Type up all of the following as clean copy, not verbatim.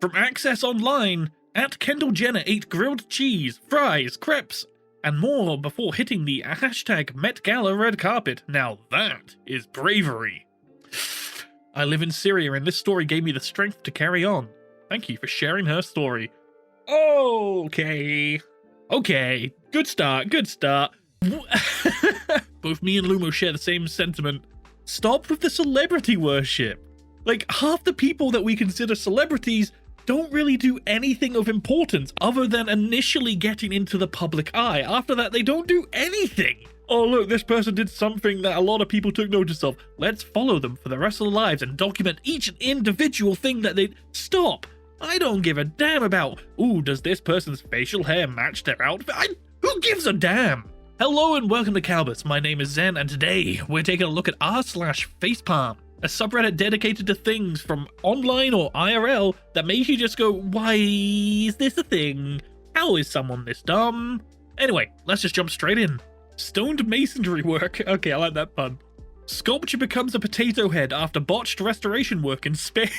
From Access Online, at Kendall Jenner ate grilled cheese, fries, crepes, and more before hitting the hashtag Met Gala red carpet. Now that is bravery. I live in Syria and this story gave me the strength to carry on. Thank you for sharing her story. Okay. Good start. Both me and Lumo share the same sentiment. Stop with the celebrity worship. Like, half the people that we consider celebrities don't really do anything of importance other than initially getting into the public eye. After that, they don't do anything. Oh, look, this person did something that a lot of people took notice of. Let's follow them for the rest of their lives and document each individual thing that they... Stop! I don't give a damn about, ooh, does this person's facial hair match their outfit? Who gives a damn? Hello and welcome to Kalbus. My name is Zen, and today we're taking a look at r/facepalm, a subreddit dedicated to things from online or IRL that make you just go, why is this a thing? How is someone this dumb? Anyway, let's just jump straight in. Stoned masonry work. Okay, I like that pun. Sculpture becomes a potato head after botched restoration work in Spain.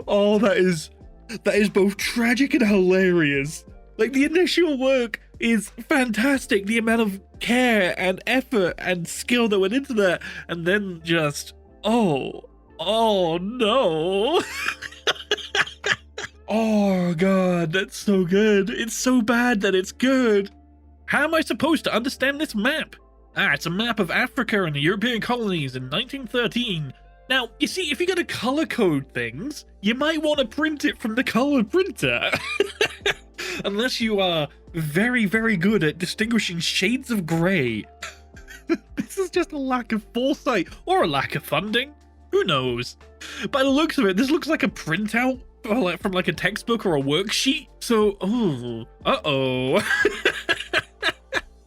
Oh, that is both tragic and hilarious. Like, the initial work is fantastic, the amount of care and effort and skill that went into that, and then just, oh no. Oh god, that's so good. It's so bad that it's good. How am I supposed to understand this map? It's a map of Africa and the European colonies in 1913. Now, you see, if you're going to color code things, you might want to print it from the color printer. Unless you are very, very good at distinguishing shades of grey. This is just a lack of foresight, or a lack of funding. Who knows? By the looks of it, this looks like a printout from like a textbook or a worksheet. So, uh-oh.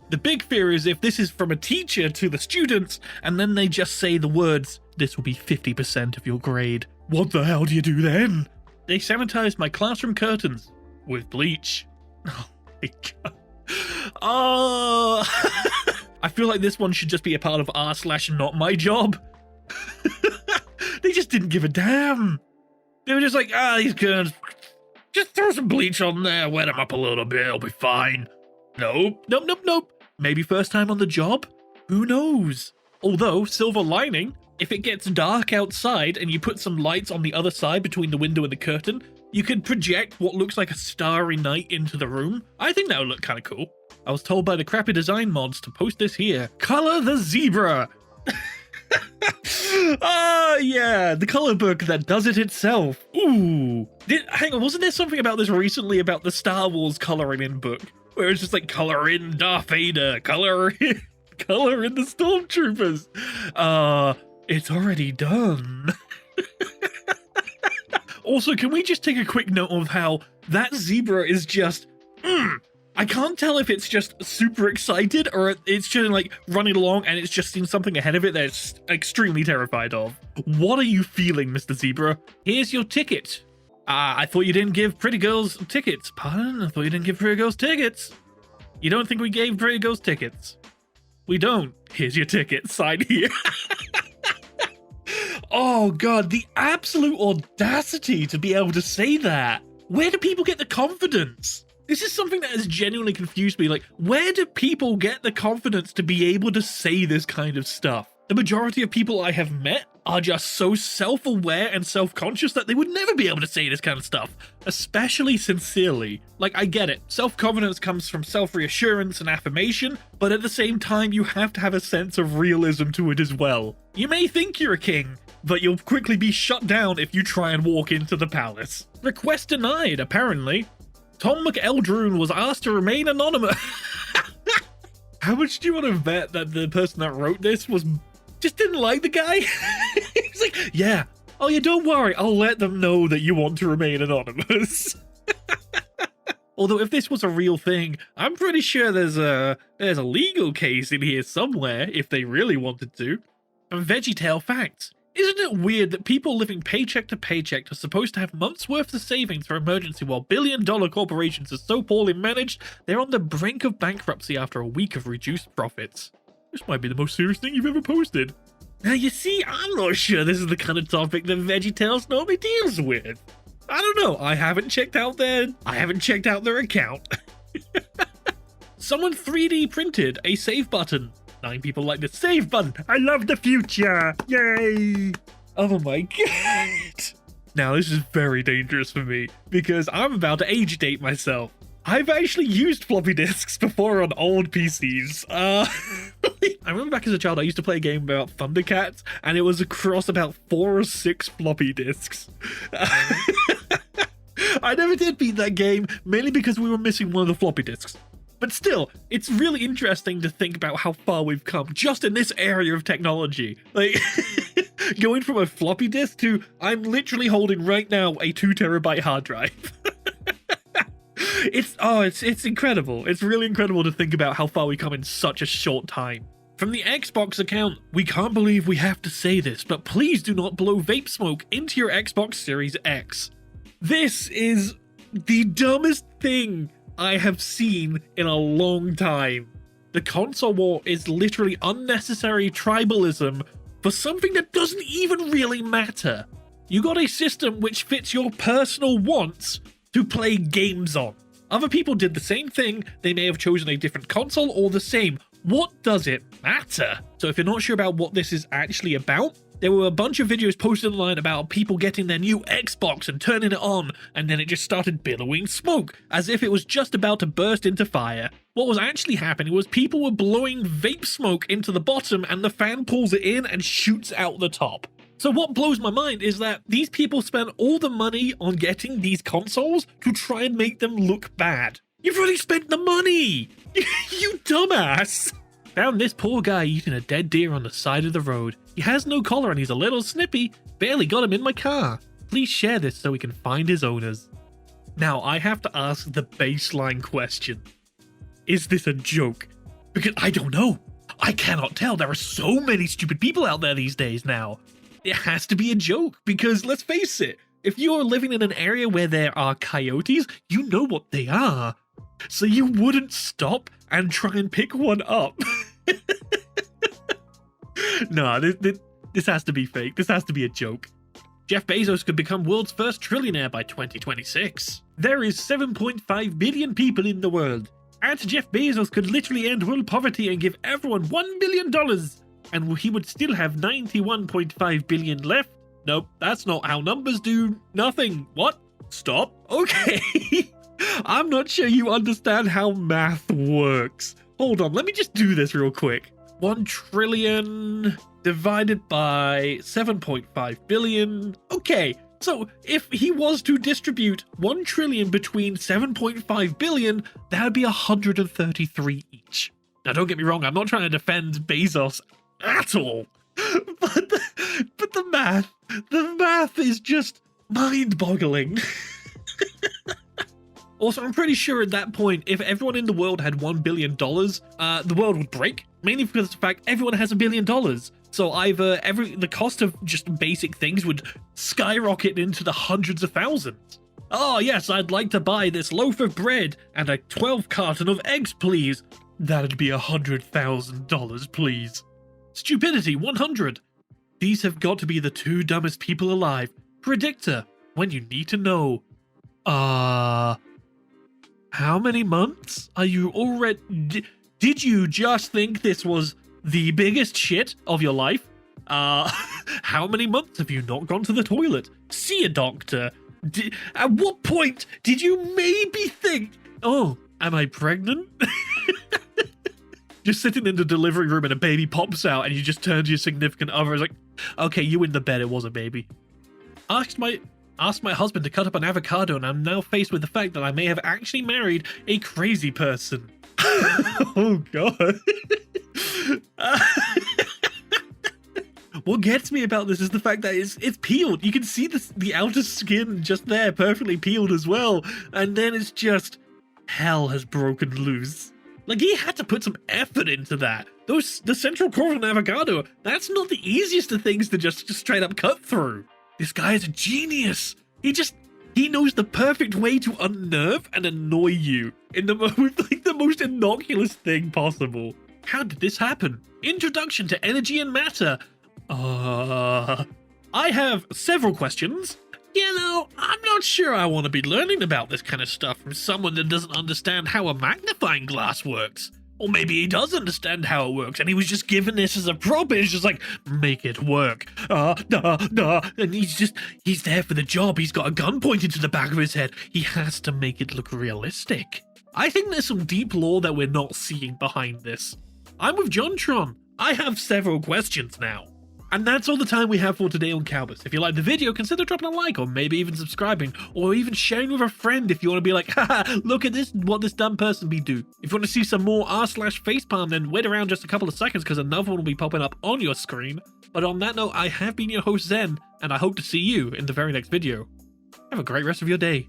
The big fear is if this is from a teacher to the students, and then they just say the words, this will be 50% of your grade. What the hell do you do then? They sanitized my classroom curtains with bleach. Oh my god. Oh. I feel like this one should just be a part of r/not my job. They just didn't give a damn. They were just like, these curtains, just throw some bleach on there, wet them up a little bit, it'll be fine. Nope. Maybe first time on the job? Who knows? Although, silver lining, if it gets dark outside and you put some lights on the other side between the window and the curtain, you can project what looks like a starry night into the room. I think that would look kind of cool. I was told by the crappy design mods to post this here. Color the zebra! Yeah, the color book that does it itself. Ooh. Hang on, wasn't there something about this recently about the Star Wars coloring in book? Where it's just like, color in Darth Vader, color in the Stormtroopers. It's already done. Also, can we just take a quick note of how that zebra is just, I can't tell if it's just super excited or it's just like running along and it's just seen something ahead of it that it's extremely terrified of. What are you feeling, Mr. Zebra? Here's your ticket. I thought you didn't give pretty girls tickets. Pardon? I thought you didn't give pretty girls tickets. You don't think we gave pretty girls tickets? We don't. Here's your ticket. Sign here. Oh god, the absolute audacity to be able to say that. Where do people get the confidence? This is something that has genuinely confused me. Like, where do people get the confidence to be able to say this kind of stuff? The majority of people I have met are just so self-aware and self-conscious that they would never be able to say this kind of stuff, especially sincerely. Like, I get it. Self-confidence comes from self-reassurance and affirmation, but at the same time, you have to have a sense of realism to it as well. You may think you're a king, but you'll quickly be shut down if you try and walk into the palace. Request denied, apparently. Tom McEldroon was asked to remain anonymous. How much do you want to bet that the person that wrote this just didn't like the guy? He's like, yeah. Oh yeah, don't worry. I'll let them know that you want to remain anonymous. Although if this was a real thing, I'm pretty sure there's a legal case in here somewhere if they really wanted to. And Veggietale facts. Isn't it weird that people living paycheck to paycheck are supposed to have months worth of savings for emergency while billion-dollar corporations are so poorly managed they're on the brink of bankruptcy after a week of reduced profits? This might be the most serious thing you've ever posted. Now, you see, I'm not sure this is the kind of topic that Veggietales normally deals with. I don't know. I haven't checked out their account. Someone 3D printed a save button. 9 people like the save button. I love the future. Yay. Oh my god. Now, this is very dangerous for me because I'm about to age date myself. I've actually used floppy disks before on old PCs. I remember back as a child, I used to play a game about Thundercats, and it was across about 4 or 6 floppy disks. I never did beat that game, mainly because we were missing one of the floppy disks. But still, it's really interesting to think about how far we've come just in this area of technology. Like, going from a floppy disk to, I'm literally holding right now a 2 terabyte hard drive. It's incredible. It's really incredible to think about how far we come in such a short time. From the Xbox account, we can't believe we have to say this, but please do not blow vape smoke into your Xbox Series X. This is the dumbest thing I have seen in a long time. The console war is literally unnecessary tribalism for something that doesn't even really matter. You got a system which fits your personal wants to play games on. Other people did the same thing. They may have chosen a different console or the same. What does it matter? So if you're not sure about what this is actually about, there were a bunch of videos posted online about people getting their new Xbox and turning it on, and then it just started billowing smoke, as if it was just about to burst into fire. What was actually happening was people were blowing vape smoke into the bottom, and the fan pulls it in and shoots out the top. So what blows my mind is that these people spent all the money on getting these consoles to try and make them look bad. You've already spent the money! You dumbass! Found this poor guy eating a dead deer on the side of the road. He has no collar and he's a little snippy. Barely got him in my car. Please share this so we can find his owners. Now, I have to ask the baseline question. Is this a joke? Because I don't know. I cannot tell. There are so many stupid people out there these days now. It has to be a joke because, let's face it, if you're living in an area where there are coyotes, you know what they are. So you wouldn't stop and try and pick one up. No, this has to be fake. This has to be a joke. Jeff Bezos could become world's first trillionaire by 2026. There is 7.5 billion people in the world. And Jeff Bezos could literally end world poverty and give everyone $1 billion. And he would still have 91.5 billion left. Nope, that's not how numbers do nothing. What? Stop. Okay. I'm not sure you understand how math works. Hold on, let me just do this real quick. 1 trillion divided by 7.5 billion. Okay, so if he was to distribute 1 trillion between 7.5 billion, that would be 133 each. Now, don't get me wrong, I'm not trying to defend Bezos at all. But the math is just mind-boggling. Also, I'm pretty sure at that point, if everyone in the world had $1 billion, the world would break. Mainly because of the fact everyone has $1 billion. So either the cost of just basic things would skyrocket into the hundreds of thousands. Oh yes, I'd like to buy this loaf of bread and a 12 carton of eggs, please. That'd be $100,000, please. Stupidity 100. These have got to be the 2 dumbest people alive. Predictor, when you need to know. How many months are you already... Did you just think this was the biggest shit of your life? How many months have you not gone to the toilet? See a doctor. At what point did you maybe think, oh, am I pregnant? Just sitting in the delivery room and a baby pops out and you just turn to your significant other and it's like, okay, you in the bed, it was a baby. Asked my husband to cut up an avocado and I'm now faced with the fact that I may have actually married a crazy person. Oh god. What gets me about this is the fact that it's peeled. You can see the outer skin just there, perfectly peeled as well. And then it's just, hell has broken loose. Like, he had to put some effort into that. The central core of an avocado, that's not the easiest of things to just straight up cut through. This guy is a genius. He knows the perfect way to unnerve and annoy you in the most innocuous thing possible. How did this happen? Introduction to energy and matter. I have several questions. You know, I'm not sure I want to be learning about this kind of stuff from someone that doesn't understand how a magnifying glass works. Or maybe he does understand how it works and he was just given this as a prop and he's just like, make it work. And he's there for the job. He's got a gun pointed to the back of his head. He has to make it look realistic. I think there's some deep lore that we're not seeing behind this. I'm with JonTron. I have several questions now. And that's all the time we have for today on Kalbus. If you liked the video, consider dropping a like, or maybe even subscribing, or even sharing with a friend if you want to be like, haha, look at this, what this dumb person be do. If you want to see some more r/facepalm, then wait around just a couple of seconds because another one will be popping up on your screen. But on that note, I have been your host Zen, and I hope to see you in the very next video. Have a great rest of your day.